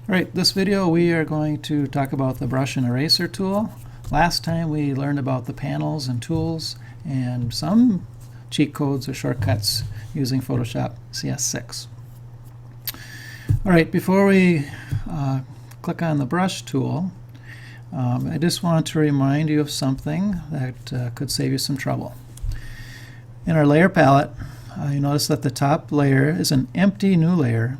Alright, this video we are going to talk about the brush and eraser tool. Last time we learned about the panels and tools and some cheat codes or shortcuts using Photoshop CS6. Alright, before we click on the brush tool, I just want to remind you of something that could save you some trouble. In our layer palette, you notice that the top layer is an empty new layer,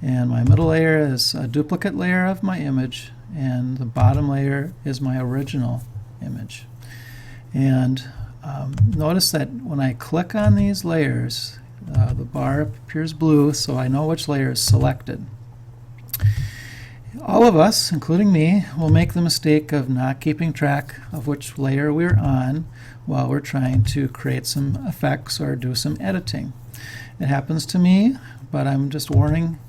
and my middle layer is a duplicate layer of my image, and the bottom layer is my original image. And notice that when I click on these layers, the bar appears blue, so I know which layer is selected. All of us, including me, will make the mistake of not keeping track of which layer we're on while we're trying to create some effects or do some editing. It happens to me, but I'm just warning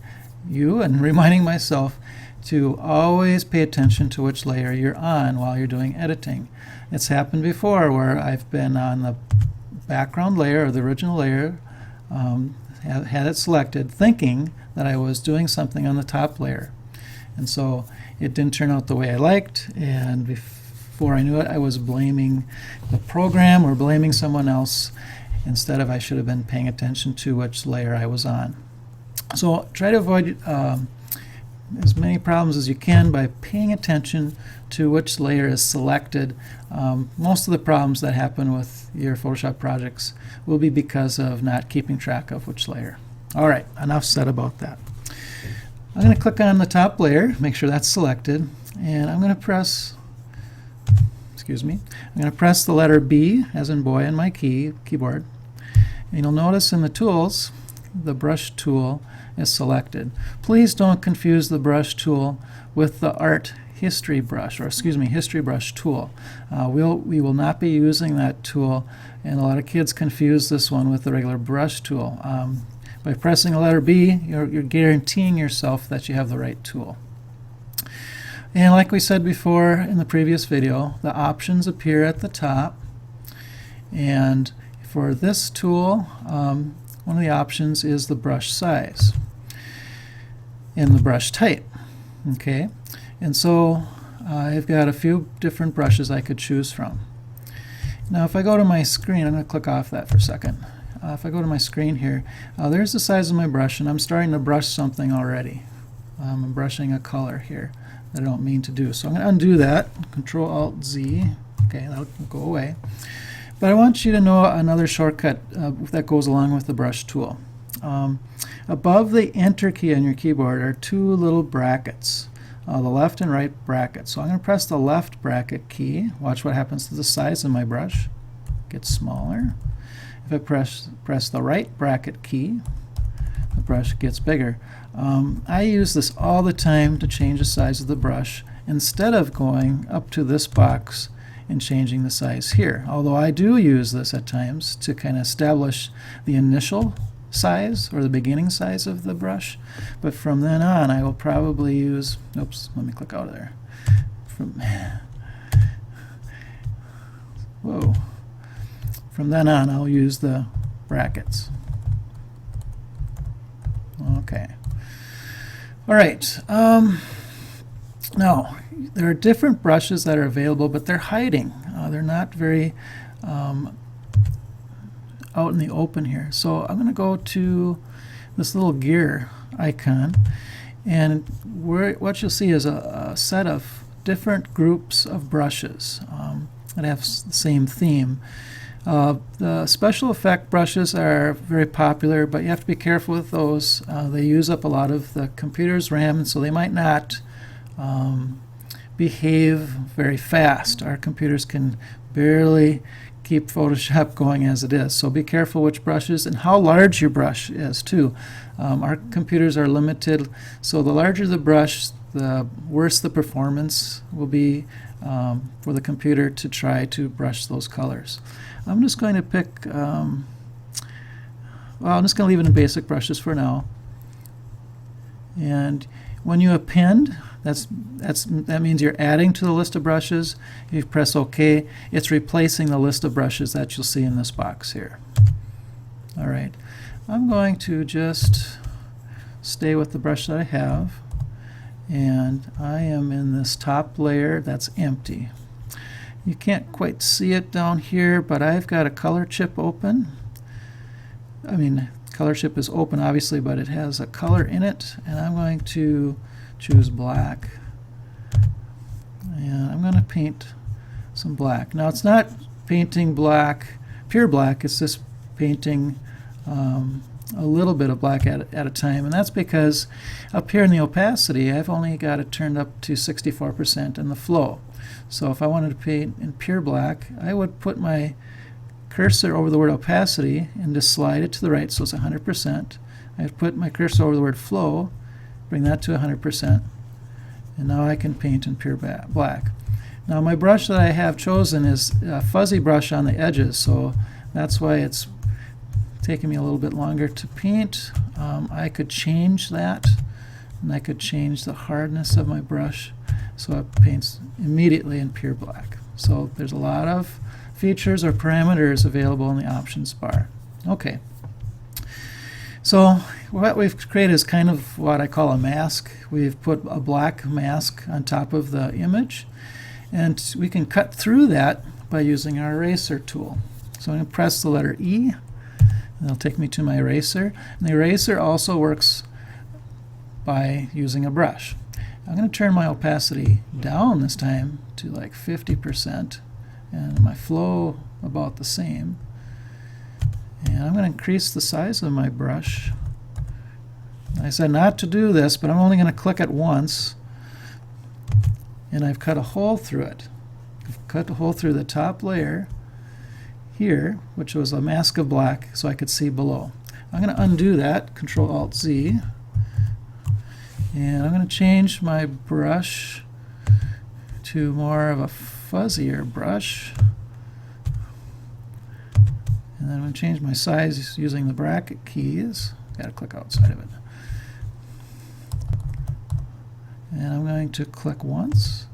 you and reminding myself to always pay attention to which layer you're on while you're doing editing. It's happened before where I've been on the background layer or the original layer, had it selected, thinking that I was doing something on the top layer. And so it didn't turn out the way I liked, and before I knew it, I was blaming the program or blaming someone else instead of I should have been paying attention to which layer I was on. So try to avoid as many problems as you can by paying attention to which layer is selected. Most of the problems that happen with your Photoshop projects will be because of not keeping track of which layer. Alright, enough said about that. I'm going to click on the top layer, make sure that's selected, and I'm going to press, I'm going to press the letter B as in boy on my keyboard. And you'll notice in the tools, the brush tool is selected. Please don't confuse the brush tool with the art history brush, or history brush tool. We will not be using that tool, and a lot of kids confuse this one with the regular brush tool. By pressing the letter B, you're guaranteeing yourself that you have the right tool. And like we said before in the previous video, the options appear at the top, and for this tool, one of the options is the brush size and the brush type. Okay, and so I've got a few different brushes I could choose from. Now if I go to my screen, I'm going to click off that for a second. If I go to my screen here, there's the size of my brush, and I'm starting to brush something already. I'm brushing a color here that I don't mean to do. So I'm going to undo that, Control-Alt-Z. Okay, that'll go away. But I want you to know another shortcut that goes along with the brush tool. Above the Enter key on your keyboard are two little brackets, the left and right brackets. So I'm going to press the left bracket key. Watch what happens to the size of my brush. It gets smaller. If I press the right bracket key, the brush gets bigger. I use this all the time to change the size of the brush instead of going up to this box and changing the size here. Although I do use this at times to kind of establish the initial size or the beginning size of the brush. But from then on, I will probably use, oops, let me click out of there. From then on, I'll use the brackets. Okay. All right. Now, there are different brushes that are available, but they're hiding. They're not very out in the open here. So I'm going to go to this little gear icon, and what you'll see is a set of different groups of brushes that have the same theme. The special effect brushes are very popular, but you have to be careful with those. They use up a lot of the computer's RAM, and so they might not behave very fast. Our computers can barely keep Photoshop going as it is. So be careful which brushes and how large your brush is too. Our computers are limited, so the larger the brush, the worse the performance will be for the computer to try to brush those colors. I'm just going to pick, I'm just going to leave it in basic brushes for now. And when you append, that means you're adding to the list of brushes. If you press OK, it's replacing the list of brushes that you'll see in this box here. All right, I'm going to just stay with the brush that I have, and I am in this top layer that's empty. You can't quite see it down here, but I've got a color chip open. I mean, color chip is open obviously, but it has a color in it, and I'm going to choose black. And I'm going to paint some black. Now it's not painting black, pure black, it's just painting a little bit of black at a time, and that's because up here in the opacity I've only got it turned up to 64% in the flow. So if I wanted to paint in pure black, I would put my cursor over the word opacity and just slide it to the right so it's 100%. I'd put my cursor over the word flow, bring that to 100%, and now I can paint in pure black. Now my brush that I have chosen is a fuzzy brush on the edges, so that's why it's taking me a little bit longer to paint. I could change that, and I could change the hardness of my brush so it paints immediately in pure black. So there's a lot of features or parameters available in the options bar. Okay. So what we've created is kind of what I call a mask. We've put a black mask on top of the image, and we can cut through that by using our eraser tool. So I'm going to press the letter E, and it'll take me to my eraser. And the eraser also works by using a brush. I'm going to turn my opacity down this time to like 50%, and my flow about the same. And I'm going to increase the size of my brush. I said not to do this, but I'm only going to click it once, and I've cut a hole through it. I've cut a hole through the top layer here, which was a mask of black, so I could see below. I'm going to undo that, Control-Alt-Z, and I'm going to change my brush to more of a fuzzier brush. And then I'm going to change my size using the bracket keys. Got to click outside of it. And I'm going to click once,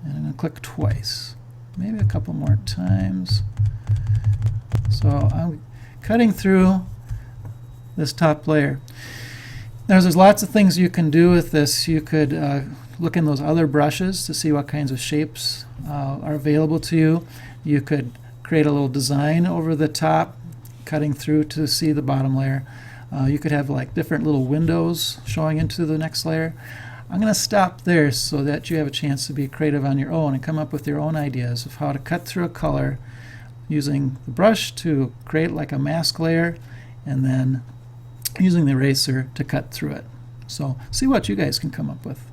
and I'm going to click twice, maybe a couple more times. So I'm cutting through this top layer. Now there's lots of things you can do with this. You could look in those other brushes to see what kinds of shapes are available to you. You could create a little design over the top, cutting through to see the bottom layer. You could have like different little windows showing into the next layer. I'm going to stop there so that you have a chance to be creative on your own and come up with your own ideas of how to cut through a color using the brush to create like a mask layer, and then using the eraser to cut through it. So see what you guys can come up with.